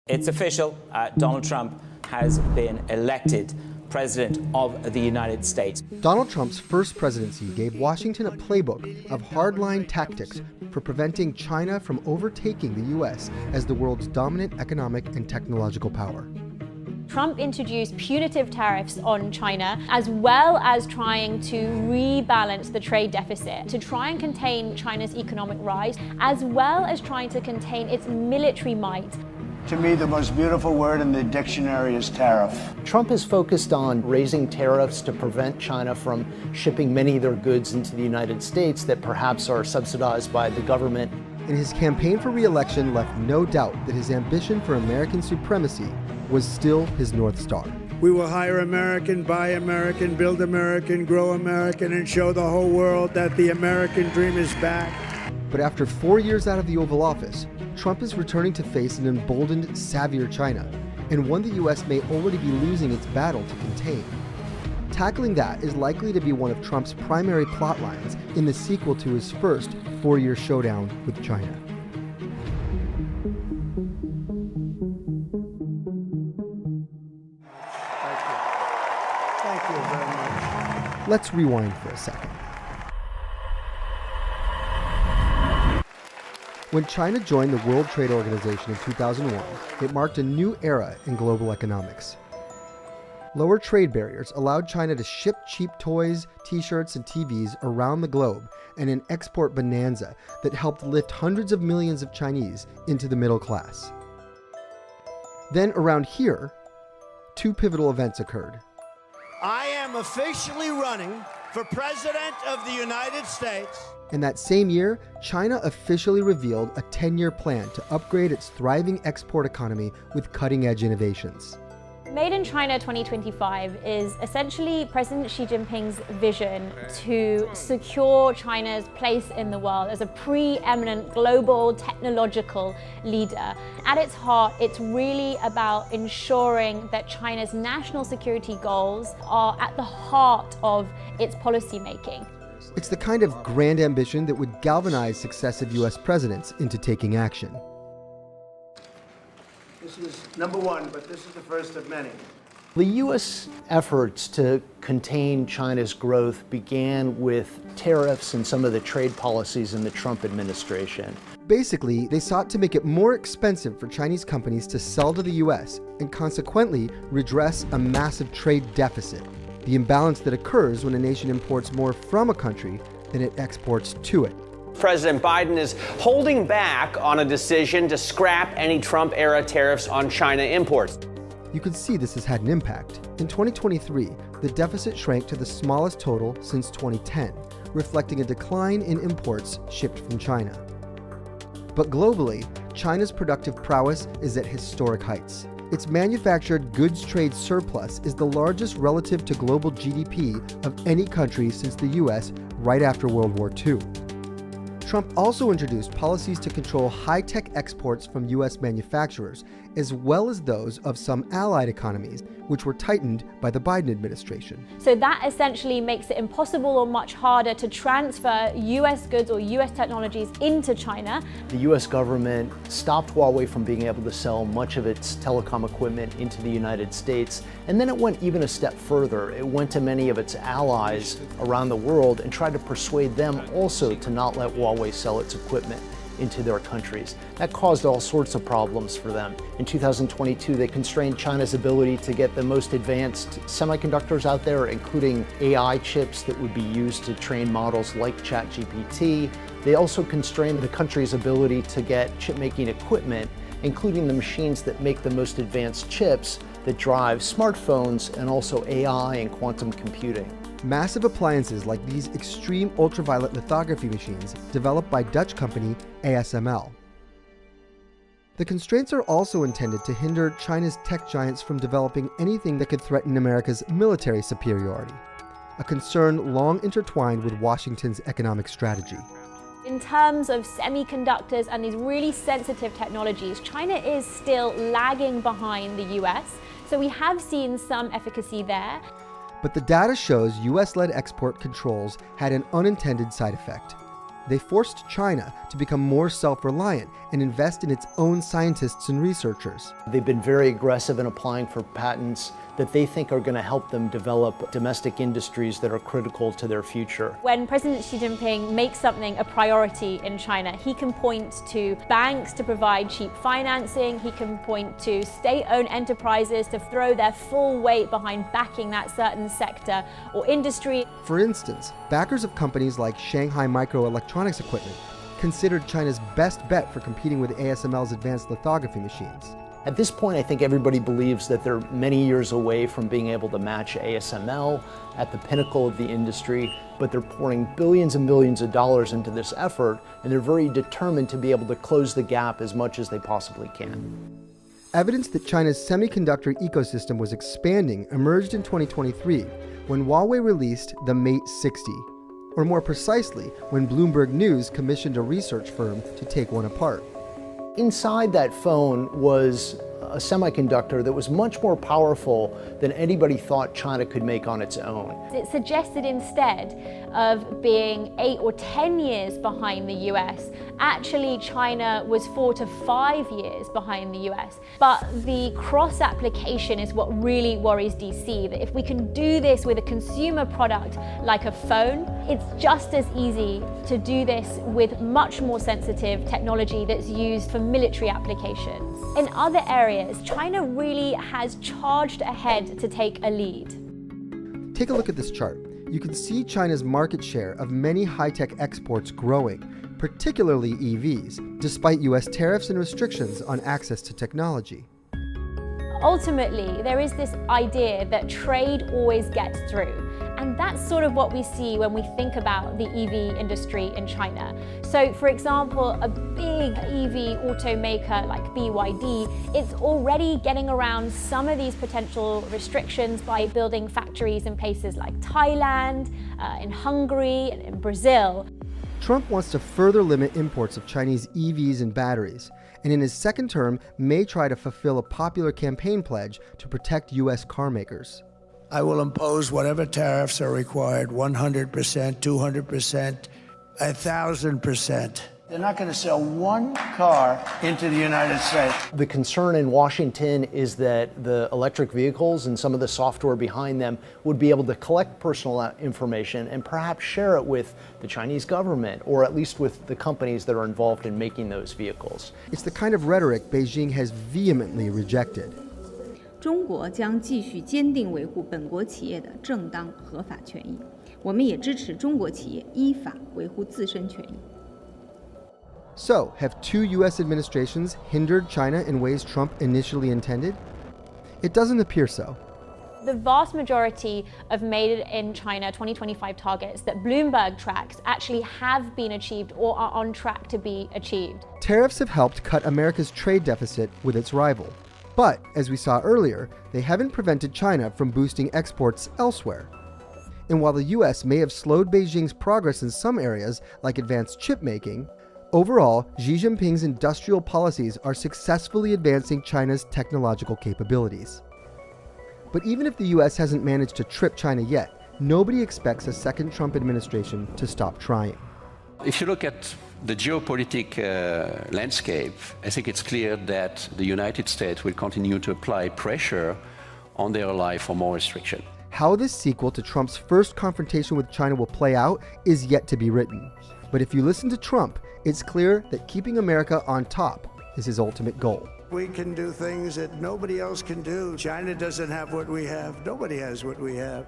It's official. Donald Trump has been elected President of the United States. Donald Trump's first presidency gave Washington a playbook of hardline tactics for preventing China from overtaking the U.S. as the world's dominant economic and technological power. Trump introduced punitive tariffs on China, as well as trying to rebalance the trade deficit to try and contain China's economic rise, as well as trying to contain its military might. To me, the most beautiful word in the dictionary is tariff. Trump is focused on raising tariffs to prevent China from shipping many of their goods into the United States that perhaps are subsidized by the government. And his campaign for re-election left no doubt that his ambition for American supremacy was still his North Star. We will hire American, buy American, build American, grow American, and show the whole world that the American dream is back. But after 4 years out of the Oval Office, Trump is returning to face an emboldened, savvier China, and one the U.S. may already be losing its battle to contain. Tackling that is likely to be one of Trump's primary plot lines in the sequel to his first 4-year showdown with China. Thank you very much. Let's rewind for a second. When China joined the World Trade Organization in 2001, it marked a new era in global economics. Lower trade barriers allowed China to ship cheap toys, t-shirts, and TVs around the globe, and an export bonanza that helped lift hundreds of millions of Chinese into the middle class. Then around here, two pivotal events occurred. I am officially running for President of the United States. And that same year, China officially revealed a 10-year plan to upgrade its thriving export economy with cutting-edge innovations. Made in China 2025 is essentially President Xi Jinping's vision to secure China's place in the world as a preeminent global technological leader. At its heart, it's really about ensuring that China's national security goals are at the heart of its policymaking. It's the kind of grand ambition that would galvanize successive U.S. presidents into taking action. This is number one, but this is the first of many. The U.S. efforts to contain China's growth began with tariffs and some of the trade policies in the Trump administration. Basically, they sought to make it more expensive for Chinese companies to sell to the U.S. and consequently redress a massive trade deficit, the imbalance that occurs when a nation imports more from a country than it exports to it. President Biden is holding back on a decision to scrap any Trump-era tariffs on China imports. You can see this has had an impact. In 2023, the deficit shrank to the smallest total since 2010, reflecting a decline in imports shipped from China. But globally, China's productive prowess is at historic heights. Its manufactured goods trade surplus is the largest relative to global GDP of any country since the US right after World War II. Trump also introduced policies to control high-tech exports from U.S. manufacturers, as well as those of some allied economies, which were tightened by the Biden administration. So that essentially makes it impossible or much harder to transfer U.S. goods or U.S. technologies into China. The U.S. government stopped Huawei from being able to sell much of its telecom equipment into the United States, and then it went even a step further. It went to many of its allies around the world and tried to persuade them also to not let Huawei sell its equipment into their countries. That caused all sorts of problems for them. In 2022, they constrained China's ability to get the most advanced semiconductors out there, including AI chips that would be used to train models like ChatGPT. They also constrained the country's ability to get chip-making equipment, including the machines that make the most advanced chips that drive smartphones and also AI and quantum computing. Massive appliances like these extreme ultraviolet lithography machines developed by Dutch company ASML. The constraints are also intended to hinder China's tech giants from developing anything that could threaten America's military superiority, a concern long intertwined with Washington's economic strategy. In terms of semiconductors and these really sensitive technologies, China is still lagging behind the US, so we have seen some efficacy there. But the data shows US-led export controls had an unintended side effect. they forced China to become more self-reliant and invest in its own scientists and researchers. They've been very aggressive in applying for patents that they think are going to help them develop domestic industries that are critical to their future. When President Xi Jinping makes something a priority in China, he can point to banks to provide cheap financing, he can point to state-owned enterprises to throw their full weight behind backing that certain sector or industry. For instance, backers of companies like Shanghai Microelectronics Equipment considered China's best bet for competing with ASML's advanced lithography machines. At this point, I think everybody believes that they're many years away from being able to match ASML at the pinnacle of the industry, but they're pouring billions and billions of dollars into this effort, and they're very determined to be able to close the gap as much as they possibly can. Evidence that China's semiconductor ecosystem was expanding emerged in 2023 when Huawei released the Mate 60, or more precisely, when Bloomberg News commissioned a research firm to take one apart. Inside that phone was a semiconductor that was much more powerful than anybody thought China could make on its own. It suggested instead of being 8 or 10 years behind the US, actually China was 4 to 5 years behind the US. But the cross-application is what really worries DC, that if we can do this with a consumer product like a phone, it's just as easy to do this with much more sensitive technology that's used for military applications. In other areas, China really has charged ahead to take a lead. Take a look at this chart. You can see China's market share of many high-tech exports growing, particularly EVs, despite US tariffs and restrictions on access to technology. Ultimately, there is this idea that trade always gets through. And that's sort of what we see when we think about the EV industry in China. So, for example, a big EV automaker like BYD, it's already getting around some of these potential restrictions by building factories in places like Thailand, in Hungary, and in Brazil. Trump wants to further limit imports of Chinese EVs and batteries, and in his second term may try to fulfill a popular campaign pledge to protect US car makers. I will impose whatever tariffs are required, 100%, 200%, 1,000%. They're not going to sell one car into the United States. The concern in Washington is that the electric vehicles and some of the software behind them would be able to collect personal information and perhaps share it with the Chinese government, or at least with the companies that are involved in making those vehicles. It's the kind of rhetoric Beijing has vehemently rejected. 中国将继续坚定维护本国企业的正当合法权益，我们也支持中国企业依法维护自身权益。 So, have two US administrations hindered China in ways Trump initially intended? It doesn't appear so. The vast majority of Made in China 2025 targets that Bloomberg tracks actually have been achieved or are on track to be achieved. Tariffs have helped cut America's trade deficit with its rival. But, as we saw earlier, they haven't prevented China from boosting exports elsewhere. And while the US may have slowed Beijing's progress in some areas, like advanced chip making, overall, Xi Jinping's industrial policies are successfully advancing China's technological capabilities. But even if the US hasn't managed to trip China yet, nobody expects a second Trump administration to stop trying. If you look at the geopolitical landscape, I think it's clear that the United States will continue to apply pressure on their ally for more restriction. How this sequel to Trump's first confrontation with China will play out is yet to be written. But if you listen to Trump, it's clear that keeping America on top is his ultimate goal. We can do things that nobody else can do. China doesn't have what we have. Nobody has what we have.